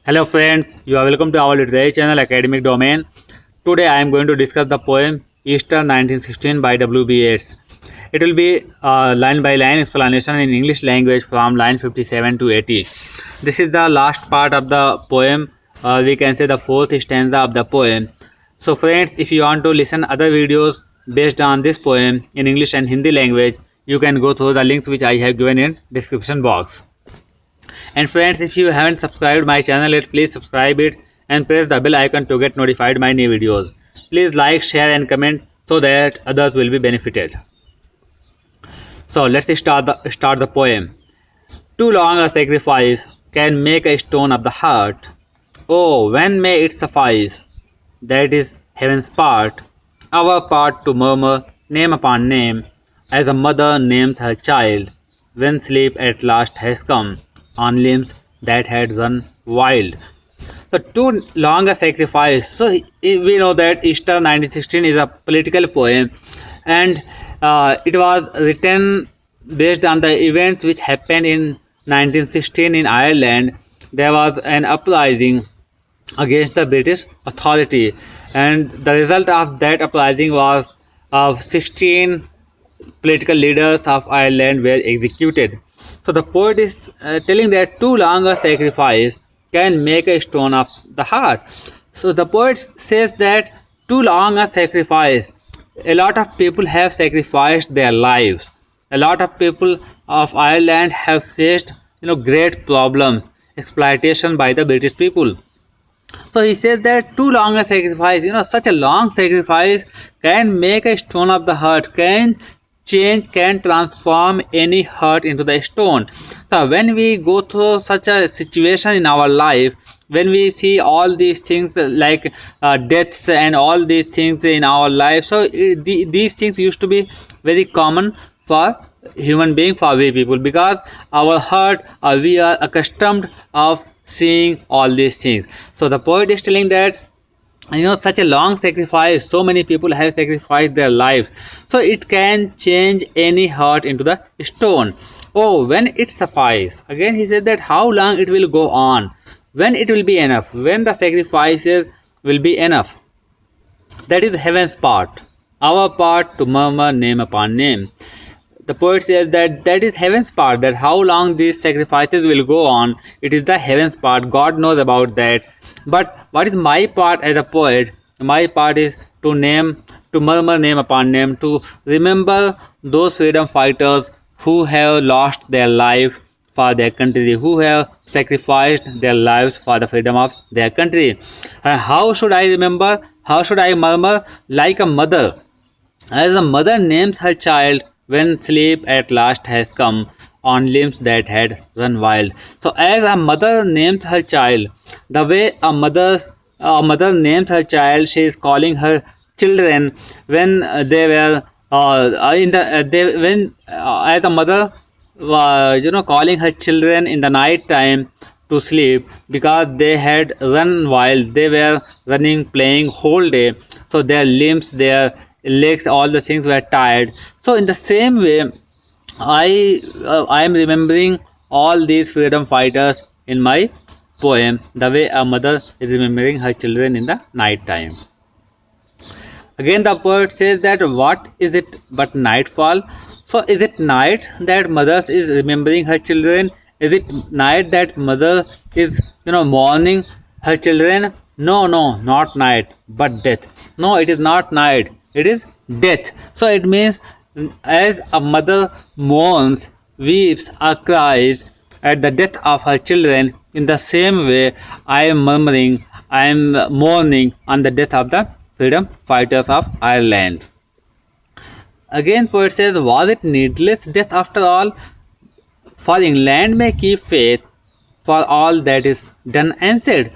Hello friends, you are welcome to our literary channel Academic Domain. Today I am going to discuss the poem Easter 1916 by W.B. Yeats. It will be line by line explanation in English language from line 57 to 80. This is the last part of the poem, we can say the fourth stanza of the poem. So friends, if you want to listen other videos based on this poem in English and Hindi language, you can go through the links which I have given in description box. And friends, if you haven't subscribed my channel yet, please subscribe it and press the bell icon to get notified my new videos. Please like, share and comment so that others will be benefited. So let's start the poem. Too long a sacrifice can make a stone of the heart. Oh, when may it suffice? That is heaven's part, our part to murmur name upon name, as a mother names her child, when sleep at last has come on limbs that had run wild. So too long a sacrifice. So we know that Easter 1916 is a political poem, and it was written based on the events which happened in 1916 in Ireland. There was an uprising against the British authority, and the result of that uprising was of 16 political leaders of Ireland were executed. So the poet is telling that too long a sacrifice can make a stone of the heart. So the poet says that too long a sacrifice. A lot of people have sacrificed their lives. A lot of people of Ireland have faced great problems, exploitation by the British people. So he says that too long a sacrifice, such a long sacrifice can make a stone of the heart, can change, can transform any heart into the stone. So when we go through such a situation in our life, when we see all these things like deaths and all these things in our life, so these things used to be very common for human being, for we people, because our heart, we are accustomed of seeing all these things. So the poet is telling that such a long sacrifice, so many people have sacrificed their lives, so it can change any heart into the stone. Oh, when it suffice, again he said that how long it will go on, when it will be enough, when the sacrifices will be enough. That is heaven's part, our part to murmur name upon name. The poet says that that is heaven's part, that how long these sacrifices will go on, it is the heaven's part, God knows about that. But what is my part as a poet? My part is to murmur name upon name, to remember those freedom fighters who have lost their life for their country, who have sacrificed their lives for the freedom of their country. And how should I remember, how should I murmur? Like a mother, as a mother names her child when sleep at last has come on limbs that had run wild. So as a mother names her child, the way a mother names her child, she is calling her children when they were in the they when as a mother calling her children in the night time to sleep, because they had run wild, they were running, playing whole day, so their limbs, their legs, all the things were tired. So in the same way, I am remembering all these freedom fighters in my poem, the way a mother is remembering her children in the night time. Again the poet says that what is it but nightfall? So is it night that mother is remembering her children? Is it night that mother is mourning her children? No, no, not night, but death. No, it is not night, it is death. So it means as a mother mourns, weeps or cries at the death of her children, in the same way I am murmuring, I am mourning on the death of the freedom fighters of Ireland. Again poet says, was it needless death after all? For England may keep faith for all that is done and said.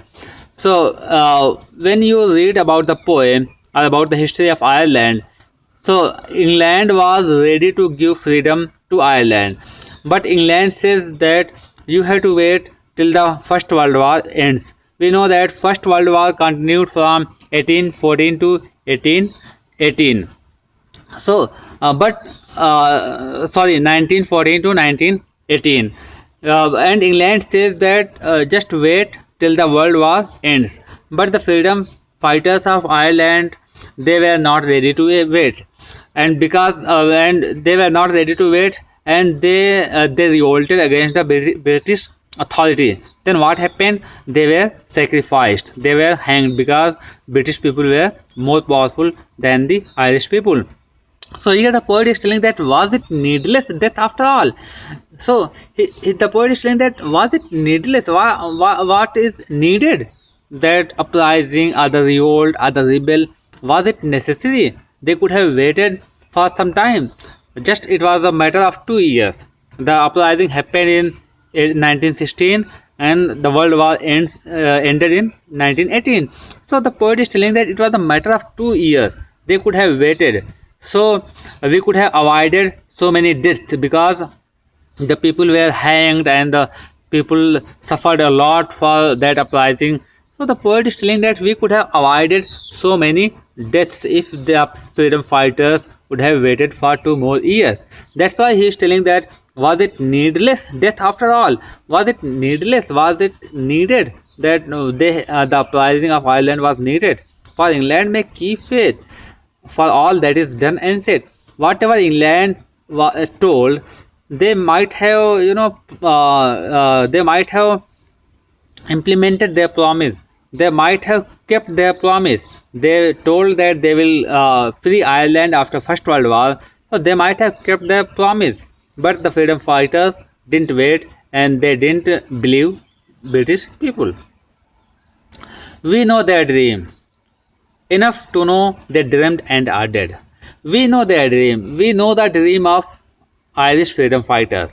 So when you read about the poem or about the history of Ireland, so England was ready to give freedom to Ireland, but England says that you have to wait till the First World War ends. We know that First World War continued from 1814 to 1818. So, but sorry, 1914 to 1918, and England says that just wait till the world war ends. But the freedom fighters of Ireland, they were not ready to wait, and they were not ready to wait, and they revolted against the British authority. Then what happened? They were sacrificed. They were hanged because British people were more powerful than the Irish people. So here the poet is telling that was it needless death after all? So the poet is telling that was it needless? What is needed? That uprising or the revolt or the rebel, was it necessary? They could have waited for some time. Just it was a matter of 2 years. The uprising happened in 1916 and the world war ended in 1918. So the poet is telling that it was a matter of 2 years. They could have waited. So we could have avoided so many deaths because the people were hanged and the people suffered a lot for that uprising. So the poet is telling that we could have avoided so many deaths if the freedom fighters would have waited for 2 more years. That's why he is telling that was it needless death after all? Was it needless? Was it needed that the uprising of Ireland was needed? For England may keep faith for all that is done and said. Whatever England told, they might have, they might have implemented their promise. They might have kept their promise. They told that they will free Ireland after First World War, so they might have kept their promise. But the freedom fighters didn't wait and they didn't believe British people. We know their dream. Enough to know they dreamed and are dead. We know their dream. We know the dream of Irish freedom fighters.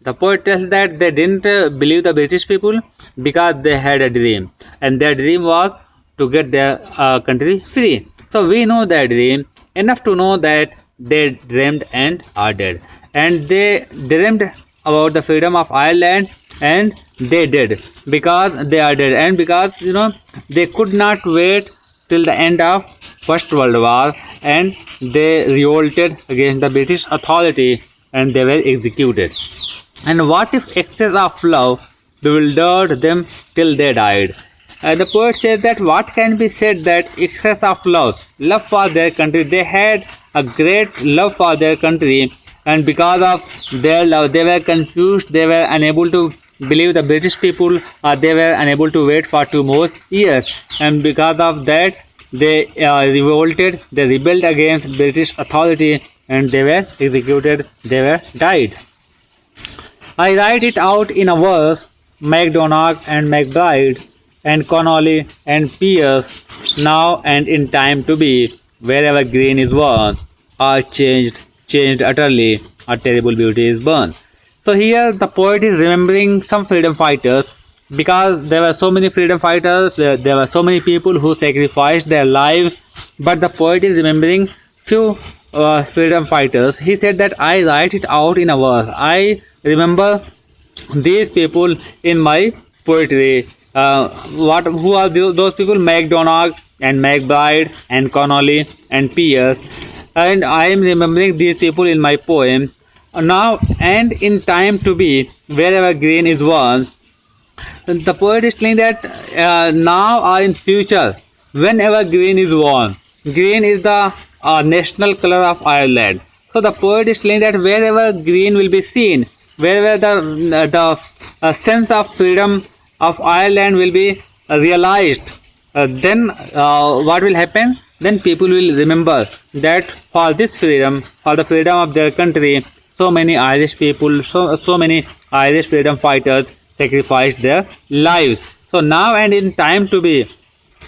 The poet tells that they didn't believe the British people because they had a dream, and their dream was to get their country free. So we know their dream enough to know that they dreamed and are dead, and they dreamed about the freedom of Ireland, and they did because they are dead, and because they could not wait till the end of First World War, and they revolted against the British authority and they were executed. And what if excess of love bewildered them till they died? And the poet says that what can be said that excess of love for their country, they had a great love for their country, and because of their love, they were confused, they were unable to believe the British people, or they were unable to wait for 2 more years, and because of that, they revolted, they rebelled against British authority, and they were executed, they were died. I write it out in a verse, MacDonagh and McBride, and Connolly and Pierce, now and in time to be, wherever green is worn, are changed utterly, a terrible beauty is born. So here the poet is remembering some freedom fighters, because there were so many freedom fighters, there were so many people who sacrificed their lives, but the poet is remembering few freedom fighters. He said that I write it out in a verse. I remember these people in my poetry. Who are those people? MacDonagh and McBride and Connolly and Pierce, and I am remembering these people in my poem. Now and in time to be, wherever green is worn. The poet is saying that now or in future, whenever green is worn. Green is the national color of Ireland. So the poet is saying that wherever green will be seen, wherever the sense of freedom of Ireland will be realized, then what will happen? Then people will remember that for this freedom, for the freedom of their country, so many Irish people, so many Irish freedom fighters sacrificed their lives. So now and in time to be,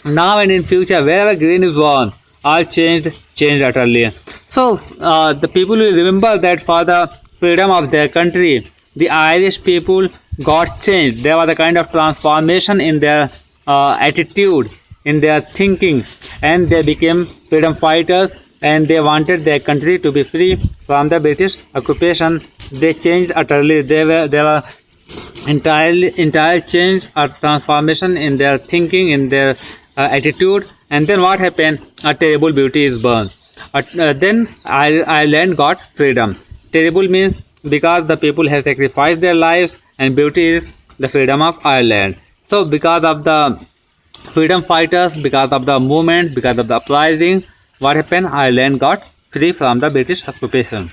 now and in future, wherever green is worn, all changed utterly. So the people will remember that for the freedom of their country, the Irish people got changed. There was a kind of transformation in their attitude, in their thinking, and they became freedom fighters, and they wanted their country to be free from the British occupation. They changed utterly. There were entire change or transformation in their thinking, in their attitude, and then what happened? A terrible beauty is born. Then Ireland got freedom. Terrible means because the people have sacrificed their lives, and beauty is the freedom of Ireland. So because of the freedom fighters, because of the movement, because of the uprising, what happened? Ireland got free from the British occupation.